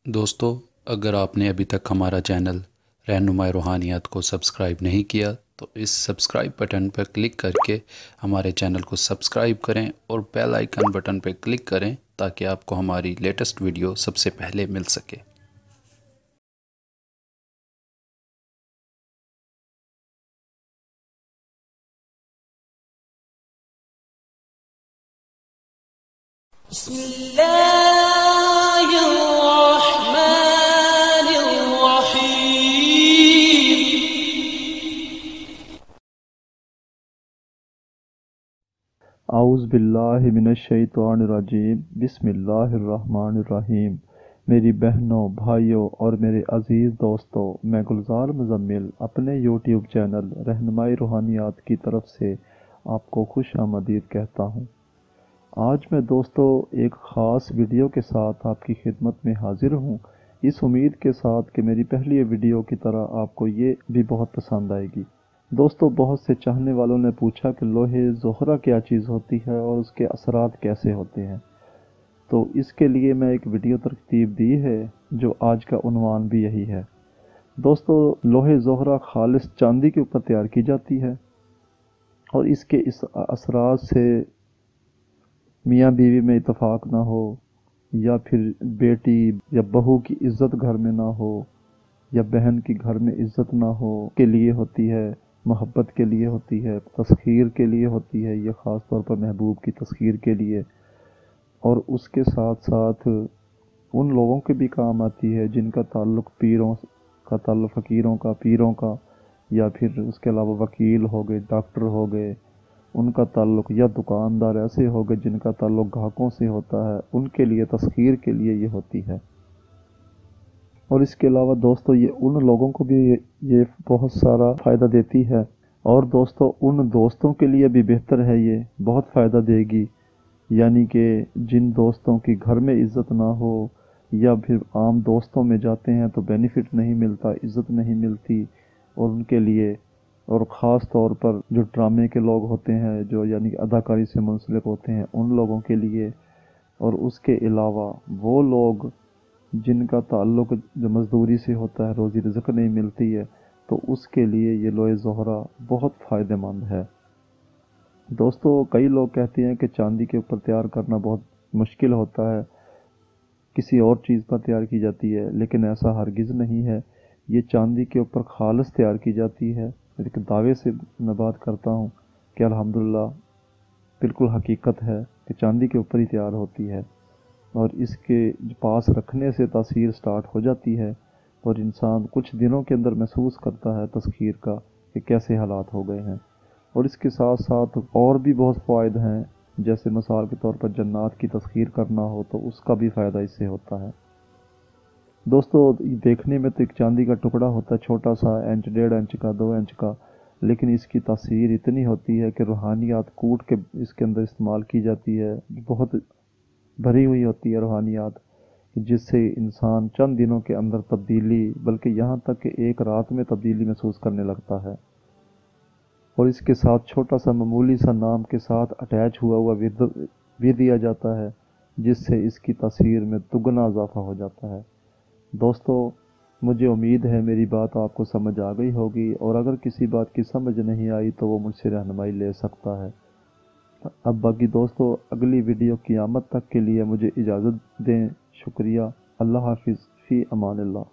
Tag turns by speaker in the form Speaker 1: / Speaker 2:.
Speaker 1: دوستو، اگر آپ نے ابھی تک ہمارا چینل رہنمائی روحانیات کو سبسکرائب نہیں کیا تو اس سبسکرائب بٹن پر کلک کر کے ہمارے چینل کو سبسکرائب کریں اور بیل آئیکن بٹن پر کلک کریں تاکہ آپ کو ہماری لیٹسٹ ویڈیو سب سے پہلے مل سکے۔
Speaker 2: بسم اللہ الرحمن الرحیم۔
Speaker 3: اعوذ باللہ من الشیطان الرجیم۔ بسم اللہ الرحمن الرحیم۔ میری بہنوں، بھائیوں اور میرے عزیز دوستوں، میں گلزار مزمل اپنے یوٹیوب چینل رہنمائی روحانیات کی طرف سے آپ کو خوش آمدید کہتا ہوں۔ آج میں دوستو ایک خاص ویڈیو کے ساتھ آپ کی خدمت میں حاضر ہوں، اس امید کے ساتھ کہ میری پہلی ویڈیو کی طرح آپ کو یہ بھی بہت پسند آئے گی۔ دوستو، بہت سے چاہنے والوں نے پوچھا کہ لوح زہرہ کیا چیز ہوتی ہے اور اس کے اثرات کیسے ہوتے ہیں، تو اس کے لیے میں ایک ویڈیو ترتیب دی ہے جو آج کا عنوان بھی یہی ہے۔ دوستو، لوح زہرہ خالص چاندی کے اوپر تیار کی جاتی ہے اور اس کے اثرات سے میاں بیوی میں اتفاق نہ ہو، یا پھر بیٹی یا بہو کی عزت گھر میں نہ ہو، یا بہن کی گھر میں عزت نہ ہو کے لیے ہوتی ہے، محبت کے لیے ہوتی ہے، تسخیر کے لیے ہوتی ہے، یہ خاص طور پر محبوب کی تسخیر کے لیے، اور اس کے ساتھ ساتھ ان لوگوں کے بھی کام آتی ہے جن کا تعلق پیروں کا تعلق فقیروں کا، پیروں کا، یا پھر اس کے علاوہ وکیل ہو گئے، ڈاکٹر ہو گئے، ان کا تعلق، یا دکاندار ایسے ہو گئے جن کا تعلق گاہکوں سے ہوتا ہے، ان کے لیے تسخیر کے لیے یہ ہوتی ہے۔ اور اس کے علاوہ دوستو یہ ان لوگوں کو بھی یہ بہت سارا فائدہ دیتی ہے، اور دوستو ان دوستوں کے لیے بھی بہتر ہے، یہ بہت فائدہ دے گی، یعنی کہ جن دوستوں کی گھر میں عزت نہ ہو، یا پھر عام دوستوں میں جاتے ہیں تو بینیفٹ نہیں ملتا، عزت نہیں ملتی، اور ان کے لیے، اور خاص طور پر جو ڈرامے کے لوگ ہوتے ہیں، جو یعنی اداکاری سے منسلک ہوتے ہیں، ان لوگوں کے لیے، اور اس کے علاوہ وہ لوگ جن کا تعلق جو مزدوری سے ہوتا ہے، روزی رزق نہیں ملتی ہے، تو اس کے لیے یہ لوح زہرہ بہت فائدہ مند ہے۔ دوستو، کئی لوگ کہتے ہیں کہ چاندی کے اوپر تیار کرنا بہت مشکل ہوتا ہے، کسی اور چیز پر تیار کی جاتی ہے، لیکن ایسا ہرگز نہیں ہے۔ یہ چاندی کے اوپر خالص تیار کی جاتی ہے، ایک دعوے سے میں بات کرتا ہوں کہ الحمدللہ بالکل حقیقت ہے کہ چاندی کے اوپر ہی تیار ہوتی ہے، اور اس کے پاس رکھنے سے تاثیر سٹارٹ ہو جاتی ہے، اور انسان کچھ دنوں کے اندر محسوس کرتا ہے تسخیر کا کہ کیسے حالات ہو گئے ہیں۔ اور اس کے ساتھ ساتھ اور بھی بہت فوائد ہیں، جیسے مثال کے طور پر جنات کی تسخیر کرنا ہو تو اس کا بھی فائدہ اس سے ہوتا ہے۔ دوستو، دیکھنے میں تو ایک چاندی کا ٹکڑا ہوتا ہے، چھوٹا سا، انچ، 1.5 انچ کا، 2 انچ کا، لیکن اس کی تاثیر اتنی ہوتی ہے کہ روحانیات کوٹ کے اس کے اندر استعمال کی جاتی ہے، بہت بھری ہوئی ہوتی ہے روحانیات، جس سے انسان چند دنوں کے اندر تبدیلی، بلکہ یہاں تک کہ ایک رات میں تبدیلی محسوس کرنے لگتا ہے۔ اور اس کے ساتھ چھوٹا سا معمولی سا نام کے ساتھ اٹیچ ہوا ورد بھی دیا جاتا ہے، جس سے اس کی تاثیر میں دگنا اضافہ ہو جاتا ہے۔ دوستو، مجھے امید ہے میری بات آپ کو سمجھ آ گئی ہوگی، اور اگر کسی بات کی سمجھ نہیں آئی تو وہ مجھ سے رہنمائی لے سکتا ہے۔ اب باقی دوستو، اگلی ویڈیو قیامت تک کے لیے مجھے اجازت دیں۔ شکریہ۔ اللہ حافظ، فی امان اللہ۔